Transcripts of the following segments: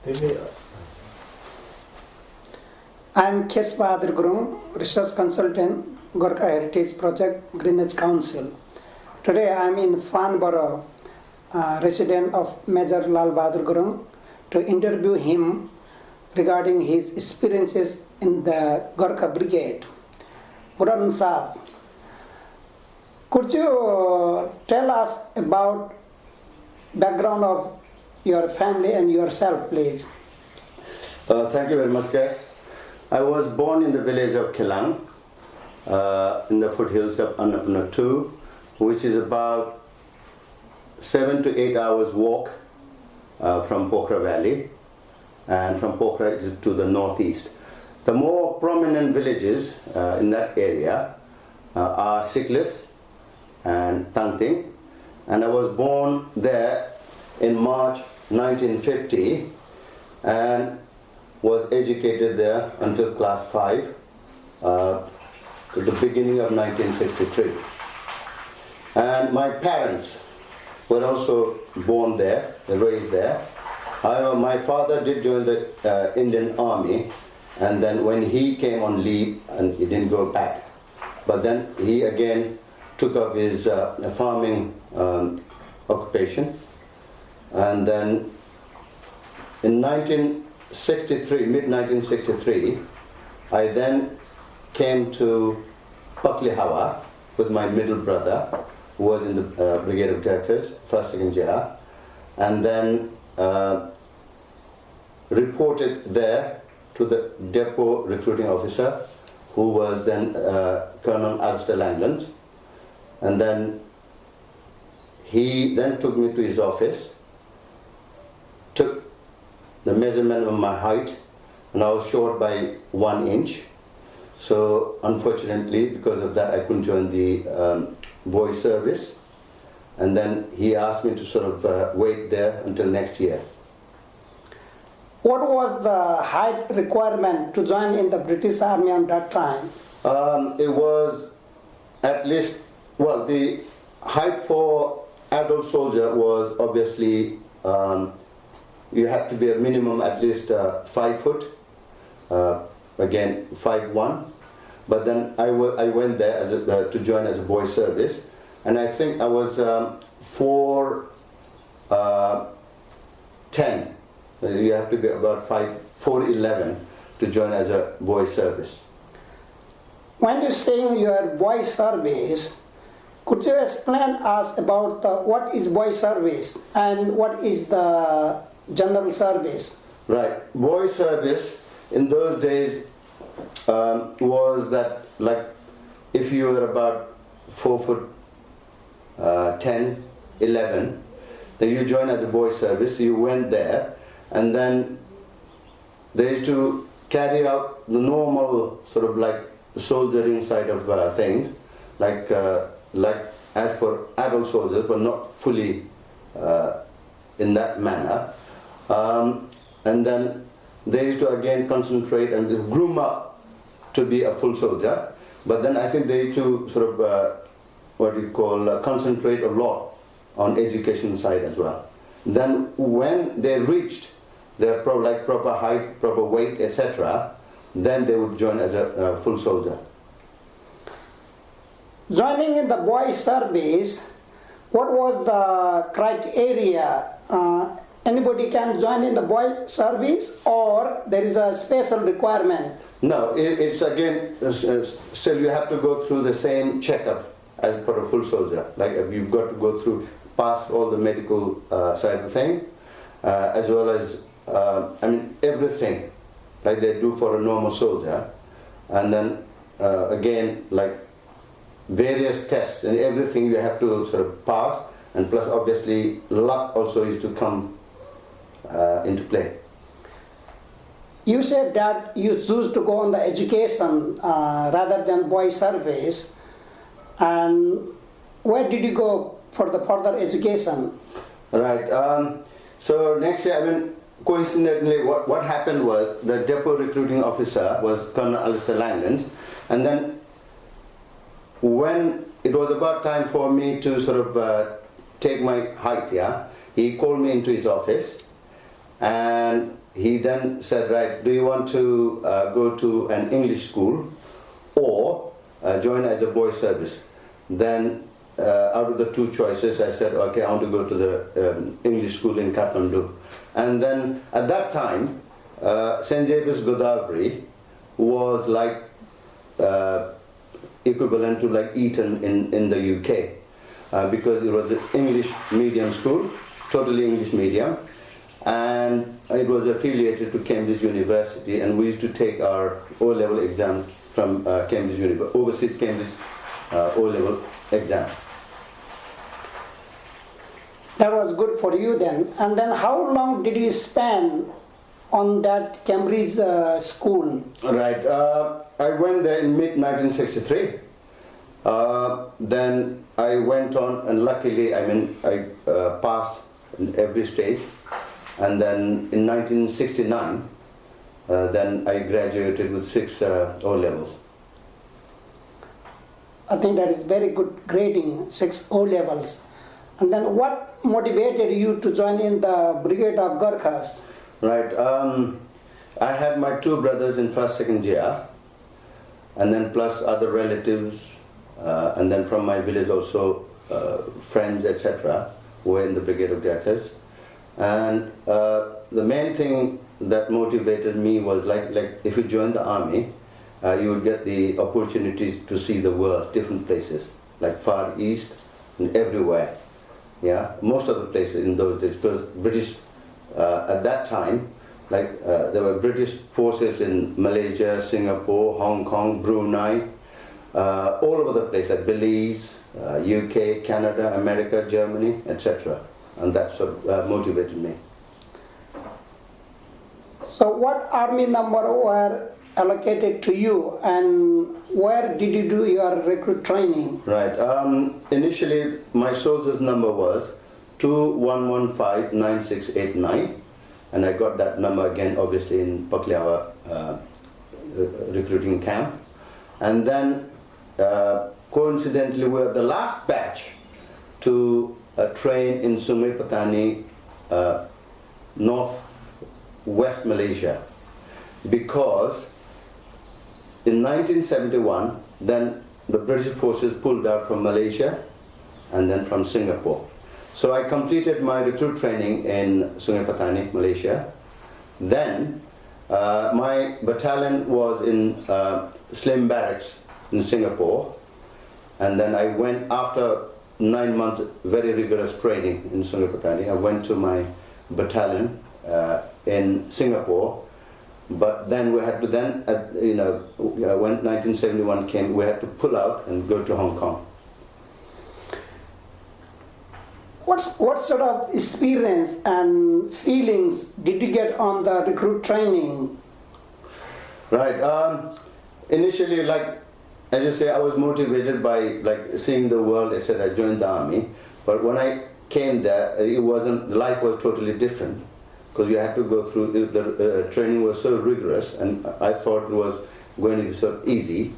I am Bahadur Gurung, research consultant, Gurkha Heritage Project, Greenwich Council. Today I am in Farnborough, resident of Major Lal Bahadur Gurung, to interview him regarding his experiences in the Gurkha Brigade. Gurung Saab, could you tell us about background of your family and yourself, please? Thank you very much, guys. I was born in the village of Kelang, in the foothills of Annapurna 2, which is about 7 to 8 hours walk from Pokhara Valley, and from Pokhara it is to the northeast. The more prominent villages in that area are Siklis and Tangting, and I was born there in March 1950 and was educated there until class 5 to the beginning of 1963. And my parents were also born there, raised there. However, my father did join the Indian Army, and then when he came on leave, and he didn't go back. But then he again took up his farming occupation. And then in mid-1963, I then came to Paklihawa with my middle brother, who was in the Brigade of Gurkhas, 1st, 2nd JR, and then reported there to the depot recruiting officer, who was then Colonel Alistair Langlands. And then he then took me to his office, took the measurement of my height, and I was short by 1 inch. So unfortunately, because of that, I couldn't join the boys' service. And then he asked me to sort of wait there until next year. What was the height requirement to join in the British Army at that time? It was at least, well, the height for adult soldier was obviously, you had to be a minimum at least 5 foot, again 5'1". But then I went there as to join as a boys' service, and I think I was 4'10". You have to be about 4'11" to join as a boys' service. When you say your boys' service, could you explain us about what is boys' service and what is the general service? Right. Boys' service in those days was that, like, if you were about 4'10", 11", then you joined as a boys' service. You went there, and then they used to carry out the normal sort of like soldiering side of things, like as for adult soldiers, but not fully in that manner. And then they used to again concentrate and groom up to be a full soldier. But then I think they used to sort of concentrate a lot on education side as well. Then when they reached their proper height, proper weight, etc., then they would join as a full soldier. Joining in the boys' service, what was the criteria? Anybody can join in the boys' service, or there is a special requirement? No, it's again, still you have to go through the same checkup as for a full soldier. Like you've got to go through, pass all the medical side of thing, as well as, everything like they do for a normal soldier. And then again, like various tests and everything you have to sort of pass, and plus obviously luck also is to come into play. You said that you choose to go on the education rather than boys' service, and where did you go for the further education? Right. So next year, coincidentally, what happened was the depot recruiting officer was Colonel Alistair Langlands, and then when it was about time for me to sort of take my height, he called me into his office, and he then said, right, do you want to go to an English school or join as a boys service? Then out of the two choices, I said, okay, I want to go to the English school in Kathmandu. And then at that time, St. James Godavari was like equivalent to like Eton in the UK, because it was an English medium school, totally English medium, and it was affiliated to Cambridge University, and we used to take our O-level exams from Cambridge University, overseas Cambridge O-level exam. That was good for you then. And then how long did you spend on that Cambridge school? Right. I went there in mid-1963. Then I went on, and luckily, I passed in every stage. And then in 1969, then I graduated with 6 O-levels. I think that is very good grading, 6 O-levels. And then what motivated you to join in the Brigade of Gurkhas? Right. I had my 2 brothers in first, second year, and then plus other relatives, and then from my village also friends, etc., were in the Brigade of Gurkhas. And the main thing that motivated me was like if you join the army, you would get the opportunities to see the world, different places, like Far East and everywhere. Yeah, most of the places in those days, because British at that time, like there were British forces in Malaysia, Singapore, Hong Kong, Brunei, all over the place, like Belize, UK, Canada, America, Germany, etc. And that sort of motivated me. So what army number were allocated to you, and where did you do your recruit training? Right. Initially, my soldier's number was 21159689, and I got that number again, obviously, in Pakliawa recruiting camp. And then, coincidentally, we were the last batch to train in Sungai Petani, north-west Malaysia, because in 1971, then the British forces pulled out from Malaysia and then from Singapore. So I completed my recruit training in Sungai Petani, Malaysia. Then my battalion was in Slim Barracks in Singapore, and then I went after 9 months very rigorous training in Sungai Petani. I went to my battalion in Singapore. But then we had to when 1971 came, we had to pull out and go to Hong Kong. What sort of experience and feelings did you get on the recruit training? Right. Initially, like as you say, I was motivated by like seeing the world. I said I joined the army, but when I came there, life was totally different. Because you had to go through, the training was so rigorous, and I thought it was going to be so easy.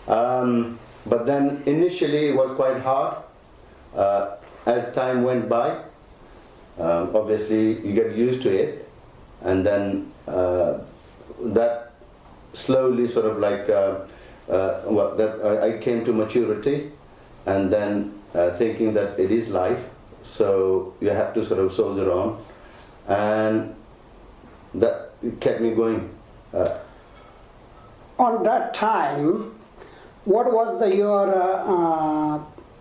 But then initially it was quite hard. As time went by, obviously you get used to it, and then that slowly sort of like, I came to maturity, and then thinking that it is life, so you have to sort of soldier on. And that kept me going. On that time, what was the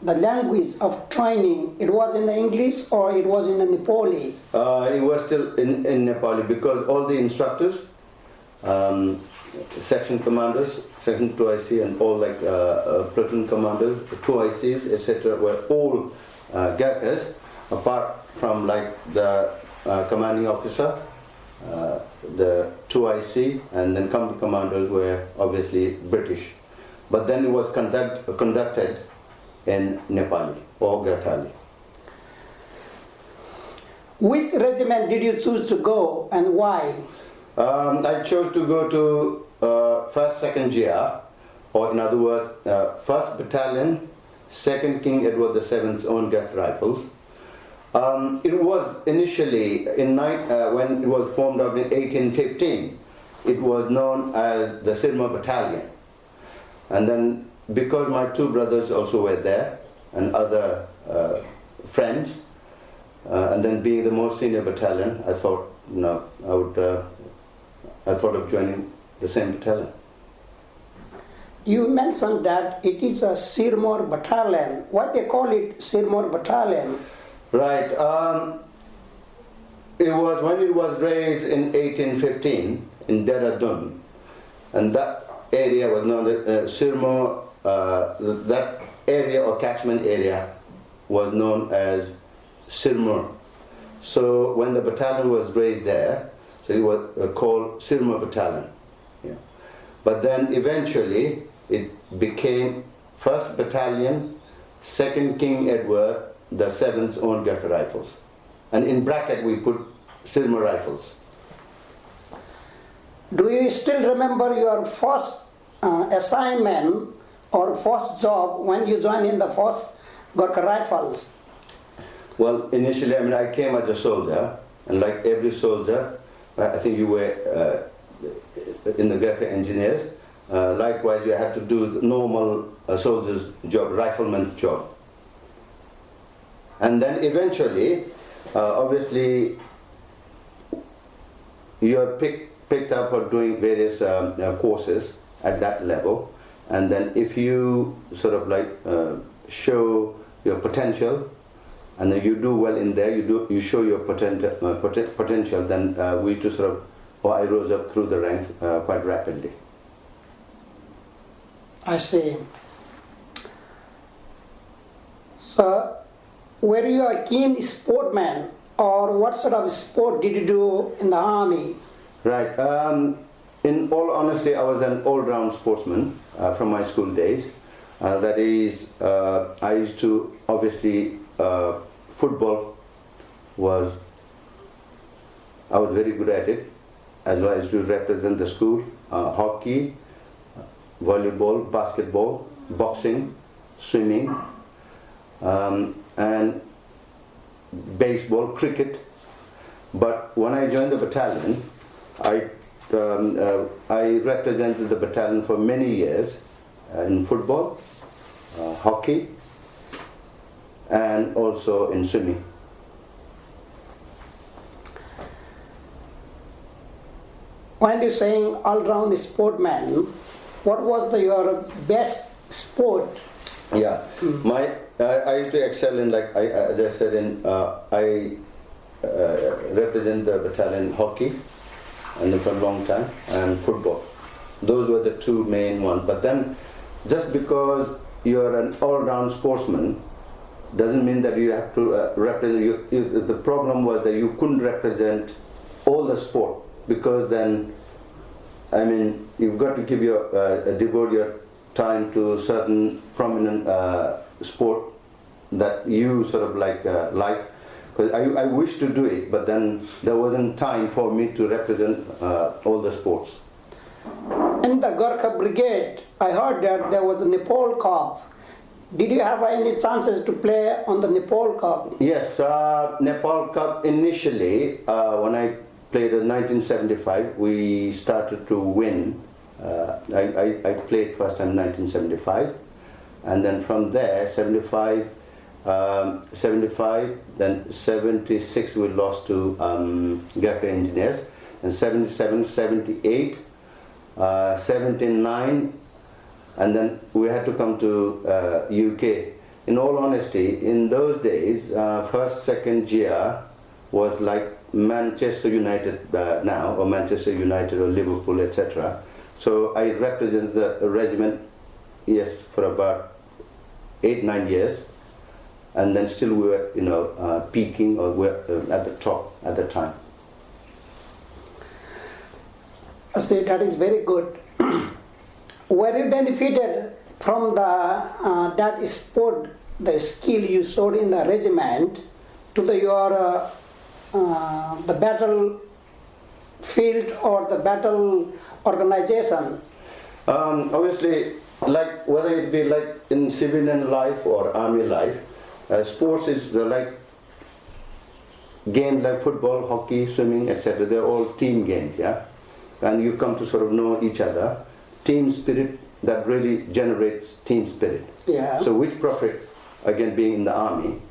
language of training? It was in English or it was in the Nepali? It was still in Nepali, because all the instructors, section commanders, section 2IC, and all like platoon commanders, 2ICs, etc., were all Gurkhas, apart from like the commanding officer, the 2IC, and then company commanders were obviously British. But then it was conducted in Nepali or Gurkhali. Which regiment did you choose to go, and why? I chose to go to 1st, 2nd GR, or in other words, 1st Battalion, 2nd King Edward VII's own Gurkha Rifles. It was initially, when it was formed up in 1815, it was known as the Sirma Battalion. And then, because my two brothers also were there, and other friends, and then being the most senior battalion, I thought, I thought of joining the same battalion. You mentioned that it is a Sirmor Battalion. Why they call it Sirmor Battalion? Right. It was when it was raised in 1815 in Dehradun, and that area was known as Sirmor. That area or catchment area was known as Sirmor. So when the battalion was raised there, so it was called Sirmor Battalion. Yeah. But then eventually it became 1st Battalion, 2nd King Edward, the 7th Own Gurkha Rifles. And in bracket we put Sirmor Rifles. Do you still remember your first assignment or first job when you joined in the 1st Gurkha Rifles? Well, initially, I came as a soldier, and like every soldier, I think you were in the Gurkha Engineers. Likewise, you had to do the normal soldier's job, rifleman job. And then eventually, obviously, you're picked up for doing various courses at that level. And then if you sort of show your potential, and then you do well in there, you show your potential, then we to sort of, I rose up through the ranks quite rapidly. I see. So, were you a keen sportman, or what sort of sport did you do in the army? Right. In all honesty, I was an all-round sportsman from my school days. That is, I used to, obviously, football I was very good at it, as well as to represent the school. Hockey, volleyball, basketball, boxing, swimming, and baseball, cricket. But when I joined the battalion, I represented the battalion for many years in football, hockey, and also in swimming. When you're saying all-round sportman, what was your best sport? Yeah, I used to excel in, as I said, I represent the battalion hockey, and for a long time, and football. Those were the two main ones. But then, just because you're an all-round sportsman, doesn't mean that you have to represent. The problem was that you couldn't represent all the sport, because then, you've got to give devote your time to certain prominent sport that you sort of like. Because I wish to do it, but then there wasn't time for me to represent all the sports. In the Gurkha Brigade, I heard that there was a Nepal Cup. Did you have any chances to play on the Nepal Cup? Yes, Nepal Cup initially, when I played in 1975, we started to win. I played first in 1975, and then from there, 75, then 76 we lost to Gurkha Engineers, and 77, 78, 79, and then we had to come to UK. In all honesty, in those days, first, second GR was like Manchester United now, or Manchester United or Liverpool, etc. So I represented the regiment, yes, for about 8-9 years, and then still we were, peaking, or we're at the top at the time. I say that is very good. Were you benefited from that sport, the skill you showed in the regiment, to the battle field or the battle organization? Obviously, like whether it be like in civilian life or army life, sports is games like football, hockey, swimming, etc. They're all team games, yeah? And you come to sort of know each other. Team spirit, that really generates team spirit. Yeah. So which profit, again, being in the army,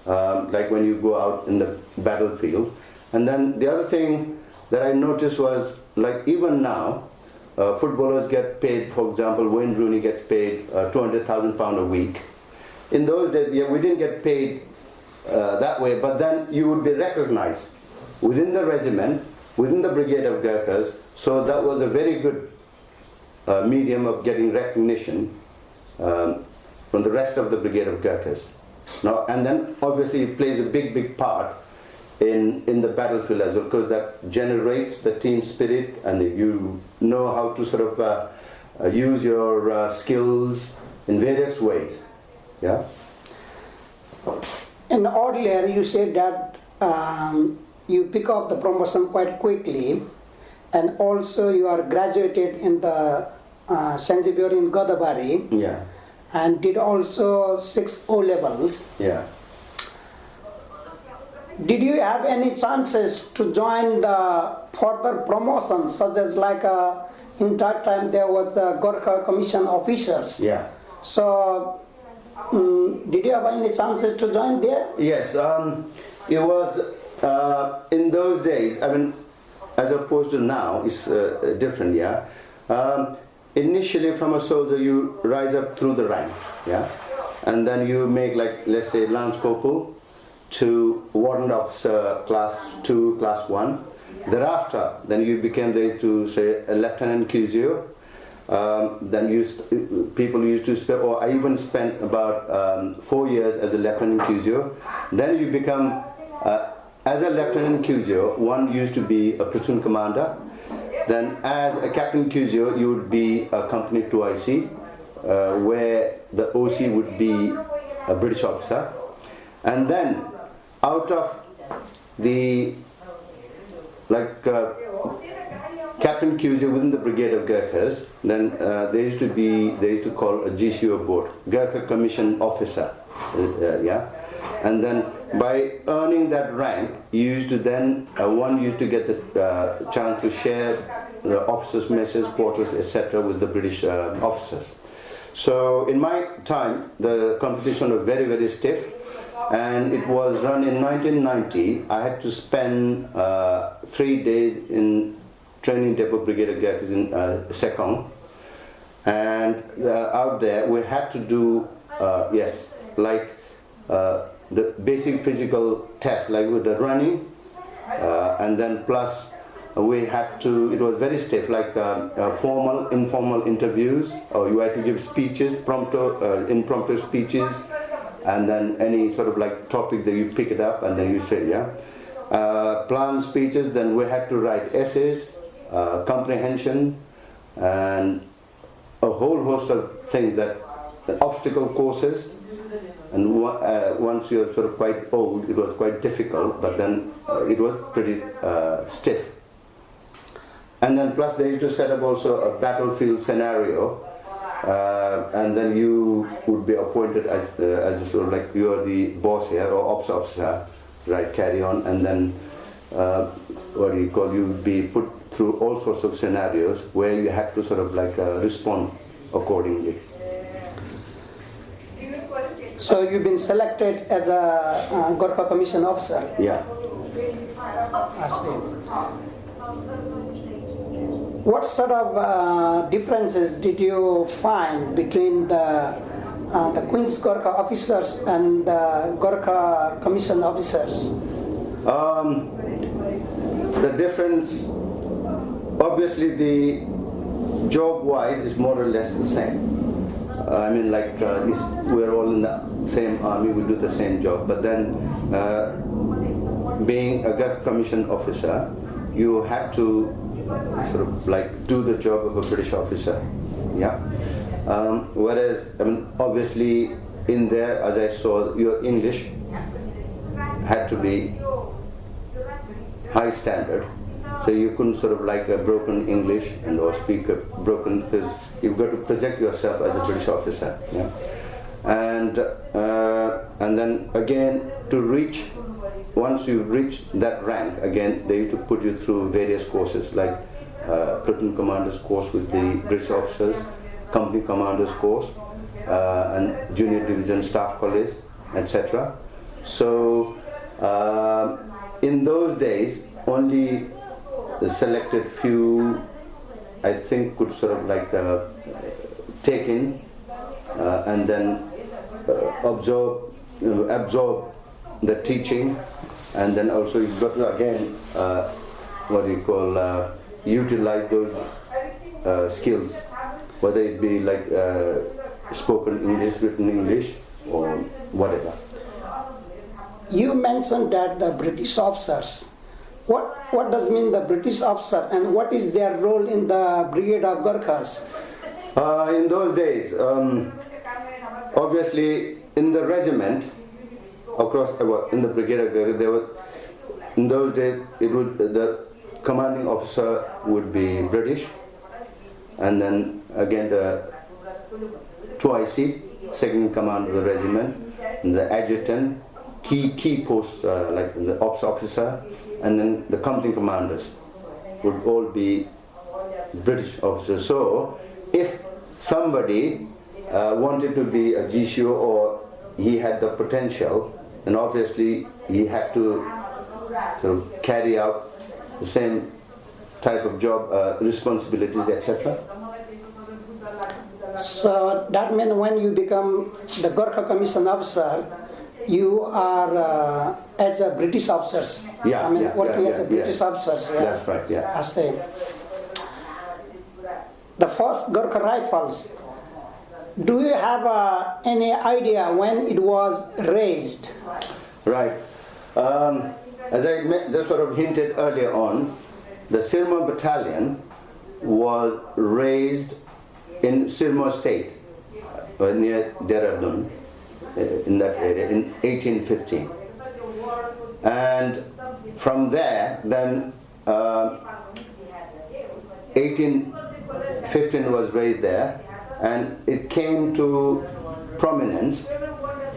like when you go out in the battlefield. And then the other thing that I noticed was, like even now, footballers get paid, for example, Wayne Rooney gets paid £200,000 a week. In those days, yeah, we didn't get paid that way, but then you would be recognized within the regiment, within the Brigade of Gurkhas, so that was a very good medium of getting recognition from the rest of the Brigade of Gurkhas. Now, and then obviously it plays a big part in the battlefield as well, because that generates the team spirit, and you know how to sort of use your skills in various ways. Yeah. And earlier you said that you pick up the promotion quite quickly, and also you are graduated in the St. Xavier in Godavari. Yeah. And did also 6 O-levels. Yeah. Did you have any chances to join the further promotion, such as like in that time there was the Gurkha Commission officers? Yeah. So did you have any chances to join there? Yes. It was in those days. I mean, as opposed to now, it's different. Yeah. Initially, from a soldier, you rise up through the rank. Yeah. And then you make, like, let's say, Lance Corporal to Warrant Officer Class 2, Class 1. Thereafter, then you became there to, say, a Lieutenant Cusio. Then people used to spend, or I even spent about 4 years as a Lieutenant Cusio. Then you become, as a Lieutenant Cusio, one used to be a platoon commander. Then as a Captain Cusio, you would be a Company 2IC, where the OC would be a British officer. And then out of the, like, Captain Cusio within the Brigade of Gurkhas, then they used to call a GCO board, Gurkha Commission Officer, yeah. And then by earning that rank, you used to then, one used to get the chance to share the officers' messes, quarters, etc. with the British officers. So in my time, the competition was very stiff, and it was run in 1990. I had to spend 3 days in training depot Brigade of Gurkhas in Sekong, and out there we had to do the basic physical test, like with the running, and then plus we had to, it was very stiff, like formal, informal interviews, or you had to give speeches, impromptu speeches, and then any sort of like topic that you pick it up and then you say, yeah. Planned speeches, then we had to write essays, comprehension, and a whole host of things, that obstacle courses. And once you're sort of quite old, it was quite difficult, but then it was pretty stiff. And then plus they used to set up also a battlefield scenario, and then you would be appointed as a sort of like, you're the boss here, or ops officer, right, carry on, and then you would be put through all sorts of scenarios where you had to sort of like respond accordingly. So you've been selected as a Gurkha Commission officer? Yeah. I see. What sort of differences did you find between the Queen's Gurkha officers and the Gurkha Commission officers? The difference, obviously the job-wise is more or less the same. I mean, like, we're all in the same army, we do the same job, but then being a Gurkha Commission officer, you had to sort of like do the job of a British officer, yeah. Whereas, I mean, obviously in there, as I saw, your English had to be high standard, so you couldn't sort of like a broken English and or speak a broken, because you've got to project yourself as a British officer, yeah. And then again, to reach once you reach that rank, again, they used to put you through various courses like platoon commander's course with the British officers, company commander's course, and junior division staff college, etc. So in those days, only the selected few, I think, could sort of like take in and then absorb the teaching, and then also you've got to again utilize those skills, whether it be like spoken English, written English, or whatever. You mentioned that the British officers. What does mean the British officer, and what is their role in the Brigade of Gurkhas? In those days, obviously in the regiment, across in the Brigade of Gurkhas, there were, in those days, the commanding officer would be British, and then again the 2IC, second in command of the regiment, and the adjutant, key posts like the ops officer, and then the company commanders would all be British officers. So if somebody wanted to be a GCO or he had the potential, then obviously he had to sort of carry out the same type of job, responsibilities, etc. So that means when you become the Gurkha Commission officer, you are as a British officers. Yeah, working as a British officers. Yeah. That's right. Yeah. I say. The first Gurkha Rifles. Do you have any idea when it was raised? Right. As I just sort of hinted earlier on, the Sirma Battalion was raised in Sirma State, near Dehradun, in that area, in 1815. And from there, then 1815 was raised there, and it came to prominence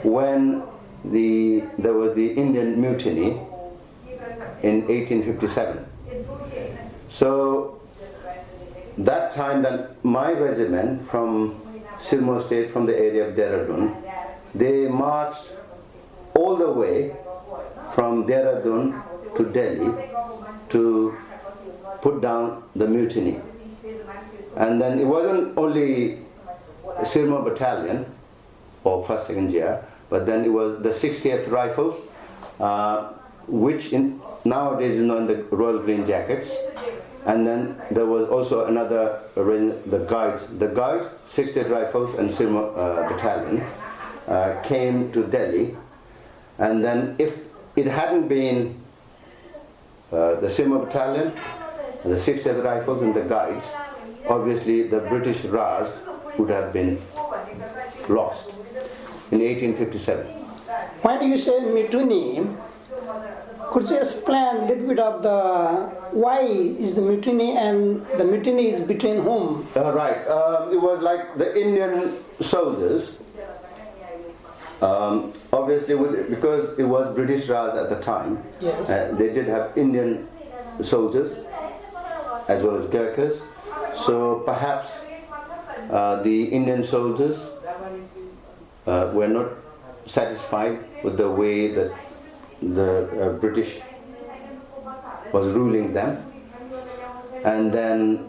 when there was the Indian Mutiny in 1857. So that time, then my regiment from Sirma State, from the area of Dehradun, they marched all the way from Dehradun to Delhi to put down the mutiny. And then it wasn't only Sirma Battalion or 1st, 2nd year, but then it was the 60th Rifles, which nowadays is known the Royal Green Jackets. And then there was also another, the Guards, 60th Rifles and Sirma Battalion came to Delhi. And then if it hadn't been the Sirma Battalion, the 60th Rifles and the Guides, obviously the British Raj would have been lost in 1857. When you say mutiny, could you explain a little bit of why is the mutiny, and the mutiny is between whom? Right. It was like the Indian soldiers, obviously because it was British Raj at the time. Yes. They did have Indian soldiers as well as Gurkhas. So perhaps the Indian soldiers were not satisfied with the way that the British was ruling them, and then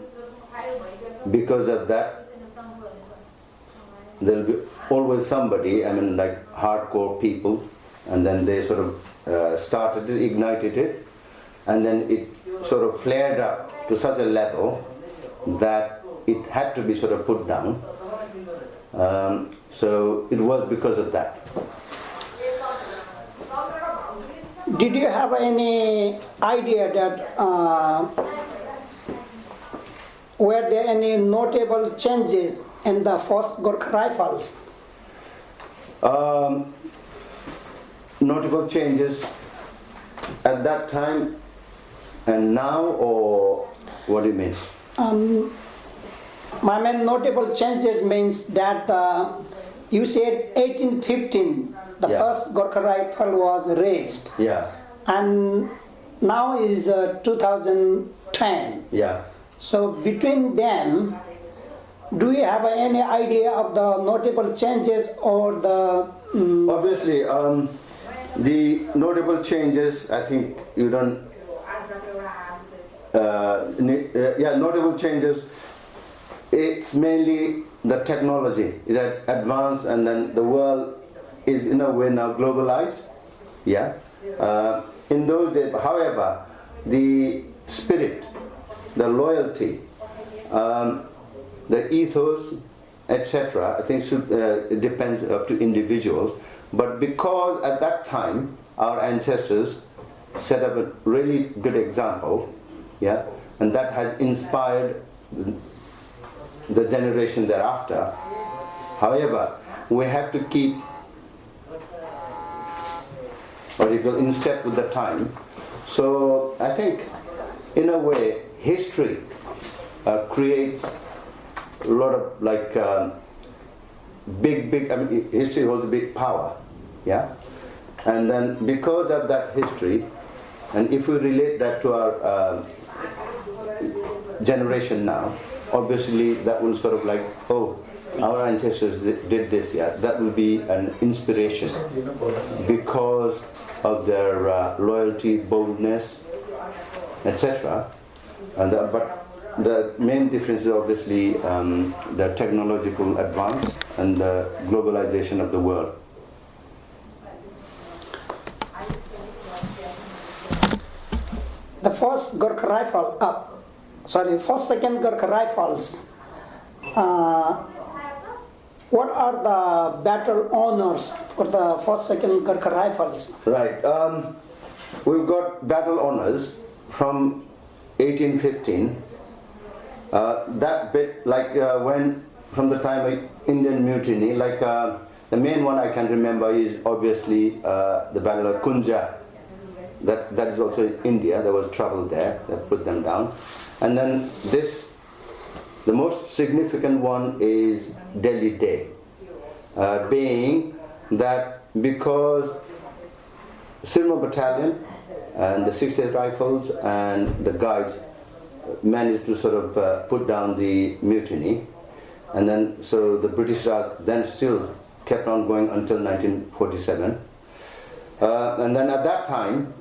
because of that there will be always somebody, like hardcore people, and then they sort of started it, ignited it, and then it sort of flared up to such a level that it had to be sort of put down. So it was because of that. Did you have any idea that were there any notable changes in the first Gurkha Rifles? Notable changes at that time and now, or what do you mean? My main notable changes means that you said 1815 the first Gurkha Rifle was raised. Yeah. and now is 2010. Yeah. So between them, do you have any idea of the notable changes or the... Obviously, the notable changes, I think you don't... notable changes, it's mainly the technology is advanced, and then the world is in a way now globalized. Yeah. In those days, however, the spirit, the loyalty, the ethos, etc., I think should depend up to individuals. But because at that time our ancestors set up a really good example, yeah, and that has inspired the generation thereafter. However, we have to keep in step with the time. So I think, in a way, history creates a lot of big. I mean, history holds a big power, yeah. And then because of that history, and if we relate that to our generation now, obviously that will sort of like, oh, our ancestors did this, yeah. That will be an inspiration because of their loyalty, boldness, etc. And but the main difference is obviously the technological advance and the globalization of the world. The first Gurkha rifle, first, second Gurkha rifles. What are the battle honors for the first, second Gurkha rifles? Right. We've got battle honors from 1815. That bit, when from the time of Indian mutiny, the main one I can remember is obviously the Battle of Kunja. That is also in India. There was trouble there. They put them down. And then the most significant one is Delhi Day, being that because Sirma Battalion and the 60th Rifles and the Guides managed to sort of put down the mutiny, and then so the British Raj then still kept on going until 1947, and then at that time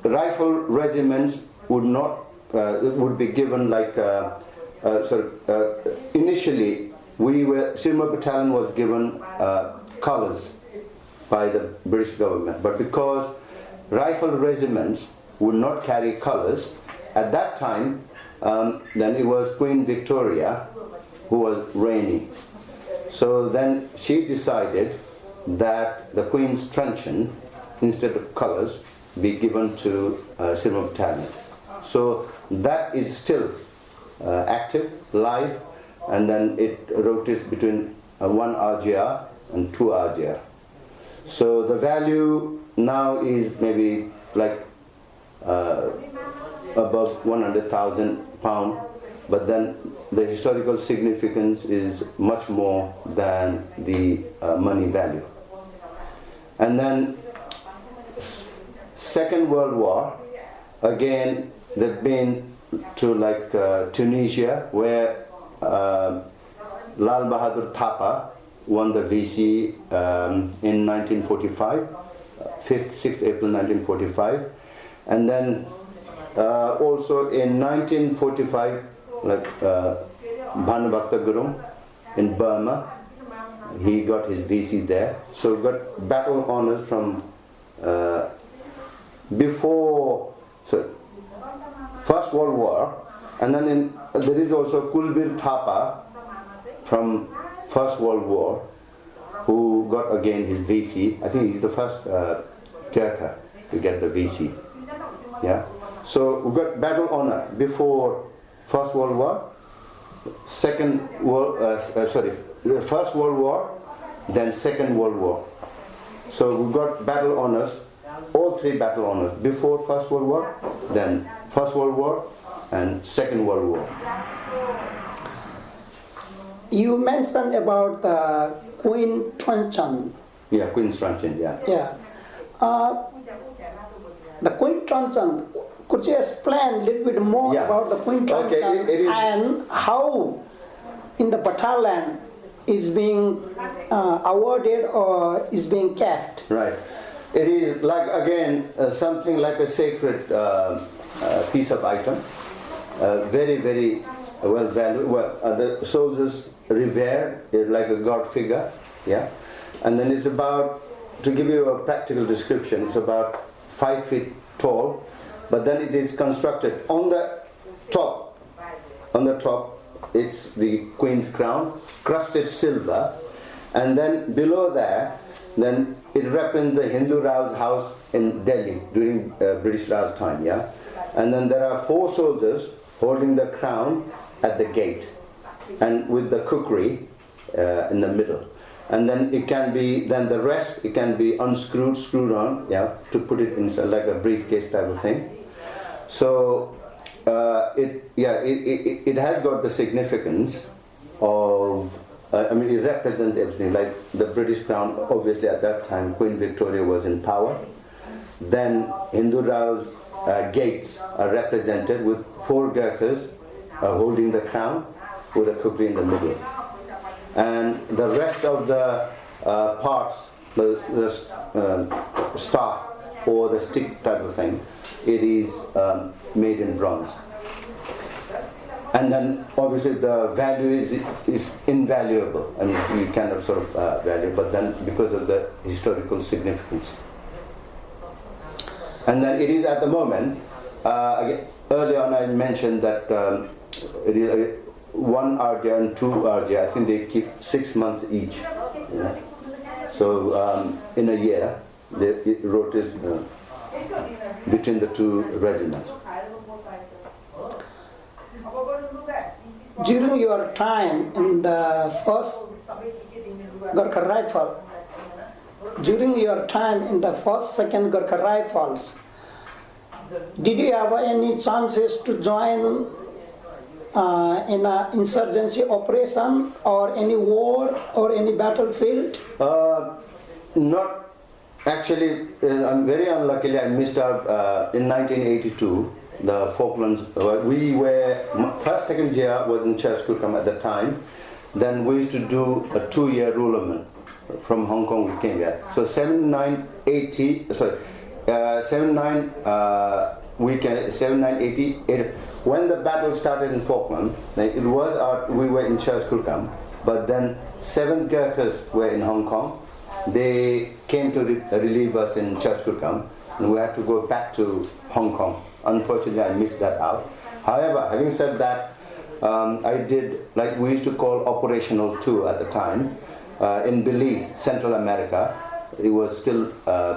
rifle regiments would be given initially Sirma Battalion was given colours by the British government, but because rifle regiments would not carry colours at that time, then it was Queen Victoria who was reigning. So then she decided that the Queen's truncheon, instead of colours, be given to Sirma Battalion. So that is still active, live, and then it rotates between 1 RGR and 2 RGR. So the value now is maybe above 100,000 pounds, but then the historical significance is much more than the money value. And then Second World War, again they've been to Tunisia, where Lal Bahadur Thapa won the VC in 1945, 6th April 1945, and then also in 1945, Bhanubhakta Gurung in Burma, he got his VC there. So we got battle honors from before First World War, and then there is also Kulbir Thapa from First World War, who got again his VC. I think he's the first Gurkha to get the VC. Yeah. So we got battle honor before First World War, First World War, then Second World War. So we got battle honors, all three battle honors, before First World War, then First World War, and Second World War. You mentioned about the Queen Truncheon. Yeah, Queen's Truncheon, yeah. Yeah. The Queen Truncheon, could you explain a little bit more Yeah. about the Queen Truncheon Okay, it is- and how in the battalion is being awarded or is being kept? Right. It is like, again, something like a sacred piece of item. Very, very well valued. Well, the soldiers revere it like a god figure. Yeah. And then it's about, to give you a practical description, it's about 5 feet tall, but then it is constructed on the top. On the top, it's the Queen's crown, crusted silver, and then below there, then it represents the Hindu Rao's house in Delhi during British Raj time, yeah. And then there are 4 soldiers holding the crown at the gate, and with the kukri in the middle. And then it can be, then the rest, it can be unscrewed, screwed on, yeah, to put it inside like a briefcase type of thing. So it has got the significance of, I mean, it represents everything. Like the British crown, obviously at that time, Queen Victoria was in power. Then Hindu Rao's gates are represented with 4 Gurkhas holding the crown with a kukri in the middle. And the rest of the parts, the staff or the stick type of thing, it is made in bronze. And then obviously the value is invaluable. I mean, you cannot sort of value, but then because of the historical significance. And then it is at the moment, again, early on I mentioned that it is 1 RJ and 2 RJ. I think they keep 6 months each. You know? So in a year, it rotates between the 2 regiments. During your time in the first Gurkha Rifle, during your time in the first, second Gurkha Rifles, did you have any chances to join in an insurgency operation or any war or any battlefield? Not actually. I'm very unluckily I missed out in 1982. The Falklands. We were first, second year was in Church Gurkha at the time. Then we used to do a 2-year rulerman. From Hong Kong we came here. So 79, 80. Sorry, 79. We can 79, 80. When the battle started in Falkland, it was we were in Church Gurkha, but then 7 Gurkhas were in Hong Kong. They came to relieve us in Church Gurkha, and we had to go back to Hong Kong. Unfortunately, I missed that out. However, having said that, I did, like we used to call Operational 2 at the time, in Belize, Central America. It was still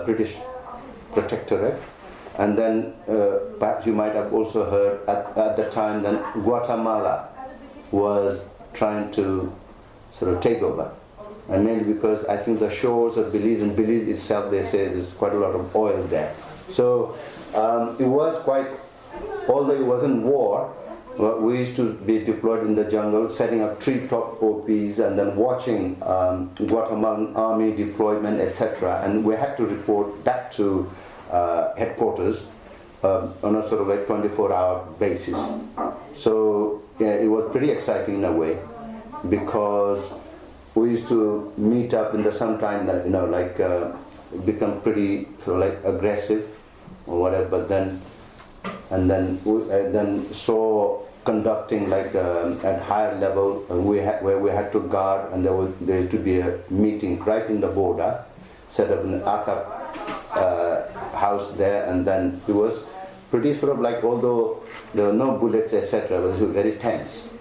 British protectorate. And then perhaps you might have also heard at the time that Guatemala was trying to sort of take over. And mainly because I think the shores of Belize, and Belize itself, they say there's quite a lot of oil there. So it was quite, although it wasn't war, we used to be deployed in the jungle, setting up treetop OPs and then watching Guatemalan army deployment, etc. And we had to report back to headquarters on a sort of like 24-hour basis. So yeah, it was pretty exciting in a way, because we used to meet up in the sometime, you know, like become pretty sort of like aggressive or whatever. But then, and then saw conducting like at higher level where we had to guard, and there used to be a meeting right in the border, set up an atap house there, and then it was pretty sort of like, although there were no bullets, etc., it was very tense.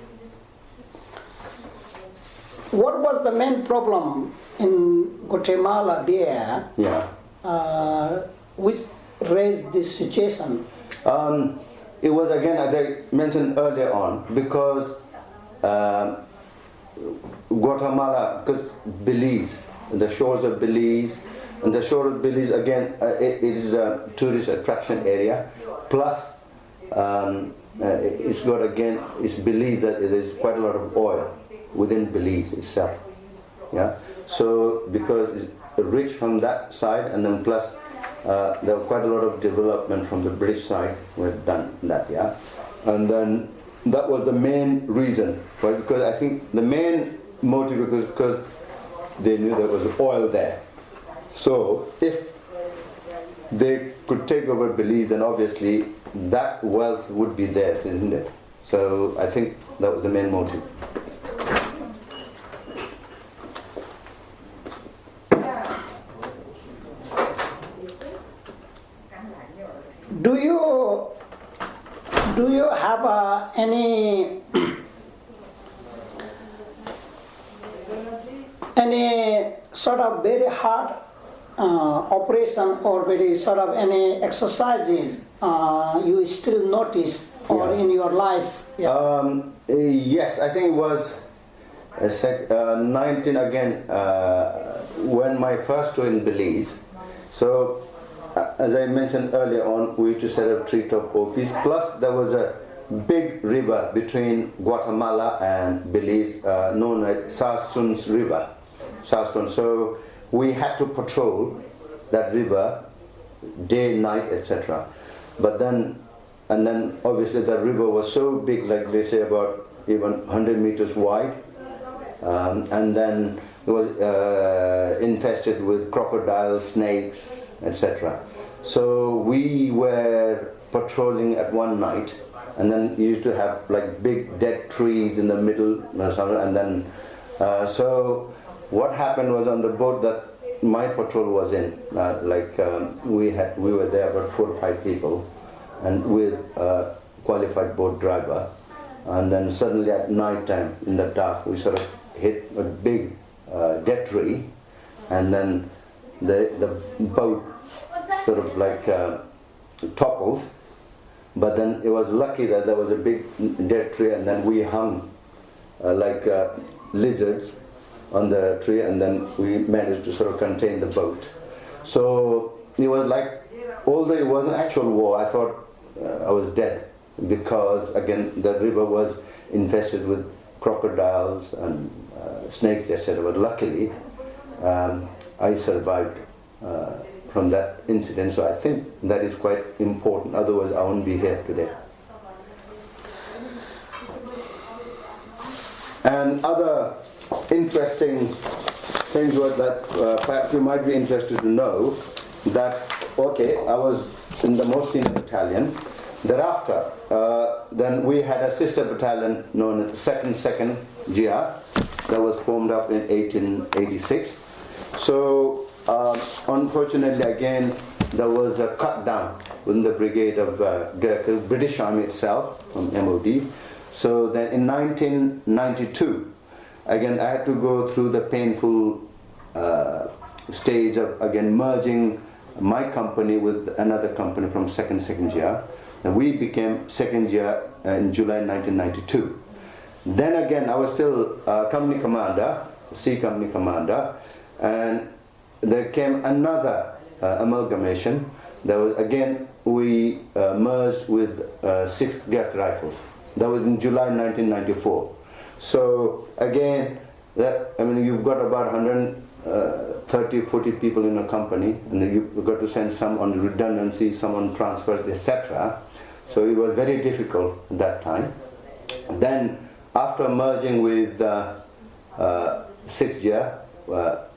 What was the main problem in Guatemala there, Yeah. which raised this situation? It was, again, as I mentioned earlier on, because Guatemala, because Belize, the shores of Belize, and the shore of Belize, again, it is a tourist attraction area. Plus, it's got, again, it's believed that there's quite a lot of oil within Belize itself. Yeah. So because it's rich from that side, and then plus there were quite a lot of development from the British side were done that, yeah. And then that was the main reason, right? Because I think the main motive was because they knew there was oil there. So if they could take over Belize, then obviously that wealth would be theirs, isn't it? So I think that was the main motive. Do you have any sort of very hard operation or very sort of any exercises you still notice or in your life? Yeah. Yes, I think it was 19 again when my first tour in Belize. So as I mentioned earlier on, we used to set up treetop OPs. Plus there was a big river between Guatemala and Belize known as Sarson's River. Sarson. So we had to patrol that river day, night, etc. But then, and then obviously the river was so big, like they say about even 100 meters wide. And then it was infested with crocodiles, snakes, etc. So we were patrolling at one night, and then you used to have like big dead trees in the middle, and then so what happened was on the boat that my patrol was in, we were there about 4 or 5 people, and with a qualified boat driver, and then suddenly at night time in the dark we sort of hit a big dead tree, and then the boat sort of like toppled, but then it was lucky that there was a big dead tree, and then we hung like lizards on the tree, and then we managed to sort of contain the boat. So it was like, although it was an actual war, I thought I was dead, because again the river was infested with crocodiles and snakes, etc. But luckily I survived from that incident, so I think that is quite important, otherwise I won't be here today. And other interesting things were that perhaps you might be interested to know that, okay, I was in the most senior battalion. Thereafter, then we had a sister battalion known as 2nd GR that was formed up in 1886. So unfortunately again there was a cut down within the brigade of Gurkha, British Army itself, from MOD. So then in 1992, again I had to go through the painful stage of again merging my company with another company from 2nd GR. And we became 2nd GR in July 1992. Then again I was still company commander, C company commander, and there came another amalgamation. There was again we merged with 6th Gurkha Rifles. That was in July 1994. So again, you've got about 130-40 people in a company, and you've got to send some on redundancy, some on transfers, etc. So it was very difficult at that time. Then after merging with 6th GR,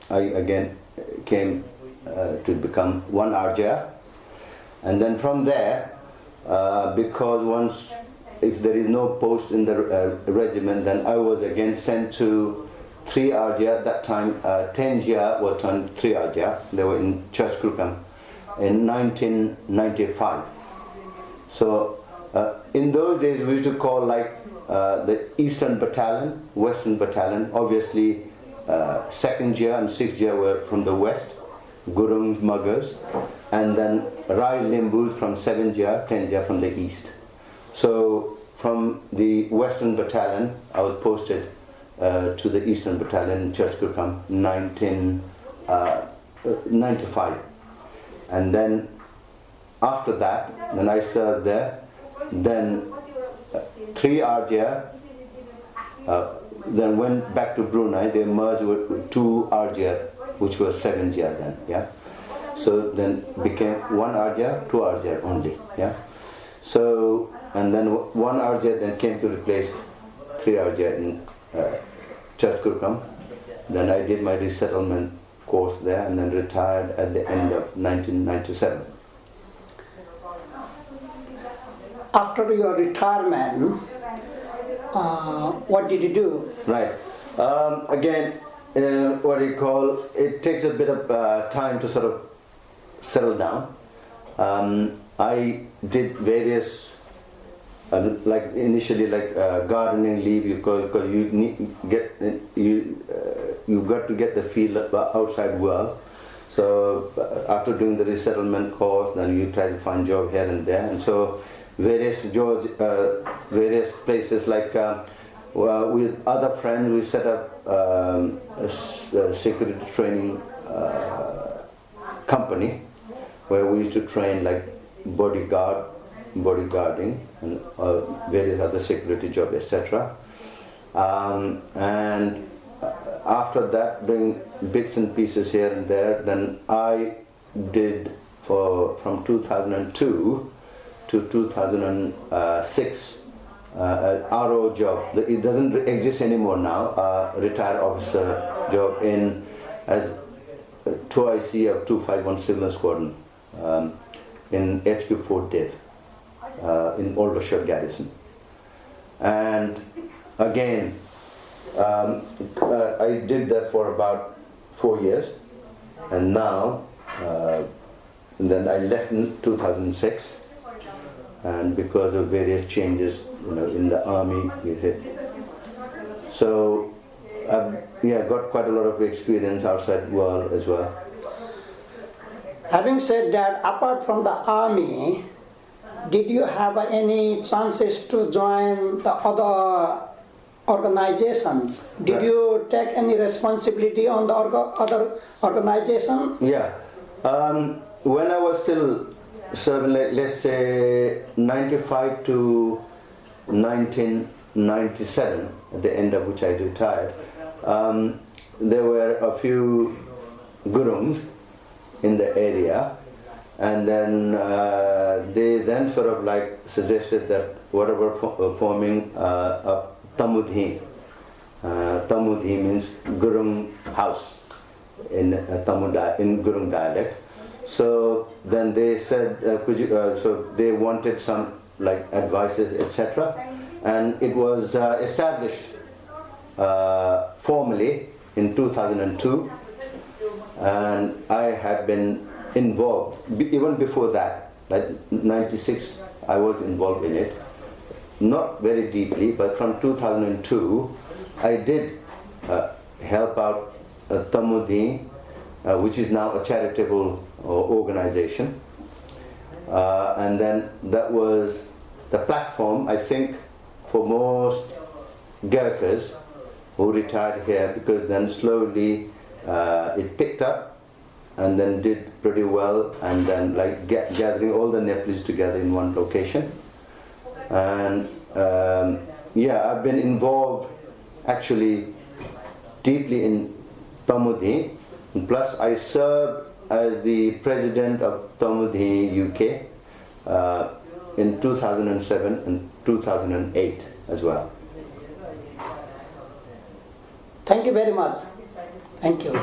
I again came to become 1 RGR, and then from there, because once if there is no post in the regiment, then I was again sent to 3 RGR. At that time 10 GR was turned 3 RGR. They were in Church Gurkha in 1995. So in those days we used to call like the Eastern Battalion, Western Battalion. Obviously 2nd GR and 6th GR were from the west, Gurungs, Muggers, and then Rai Limbus from 7th GR, 10th GR from the east. So from the Western Battalion I was posted to the Eastern Battalion in Church Gurkha in 1995, and then after that then I served there. Then 3 RGR, then went back to Brunei. They merged with 2 RGR, which was 7th GR then, yeah. So then became 1 RJ, 2 RJ only. Yeah. So, and then 1 RJ then came to replace 3 RJ in Church Gurkha. Then I did my resettlement course there and then retired at the end of 1997. After your retirement, what did you do? Right. Again, what you call, it takes a bit of time to sort of settle down. I did various, like initially like gardening leave, because you got to get the feel of the outside world. So after doing the resettlement course, then you try to find job here and there, and so various jobs, various places like with other friends we set up a security training company where we used to train like bodyguarding and various other security jobs, etc. And after that, doing bits and pieces here and there, then I did from 2002 to 2006 an RO job. It doesn't exist anymore now. Retired officer job as 2IC of 251 Civil Squadron in HQ Fort Dev in Aldershot Garrison. And again, I did that for about 4 years, and now and then I left in 2006, and because of various changes, in the army, so I've got quite a lot of experience outside world as well. Having said that, apart from the army, did you have any chances to join the other organizations? Did you take any responsibility on the other organization? Yeah. When I was still serving, let's say 95 to 1997, at the end of which I retired, there were a few Gurungs in the area, and then they then sort of like suggested that whatever forming a Tamudhi. Tamudhi means Gurung house in Gurung dialect. So then they said, so they wanted some like advices, etc. And it was established formally in 2002, and I have been involved even before that, like 96 I was involved in it, not very deeply, but from 2002 I did help out Tamudhi, which is now a charitable organization, and then that was the platform, I think, for most Gurkhas who retired here, because then slowly it picked up and then did pretty well, and then like gathering all the Nepalese together in one location. And I've been involved actually deeply in Tamudhi, and plus I served as the president of Tamudhi UK in 2007 and 2008 as well. Thank you very much. Thank you.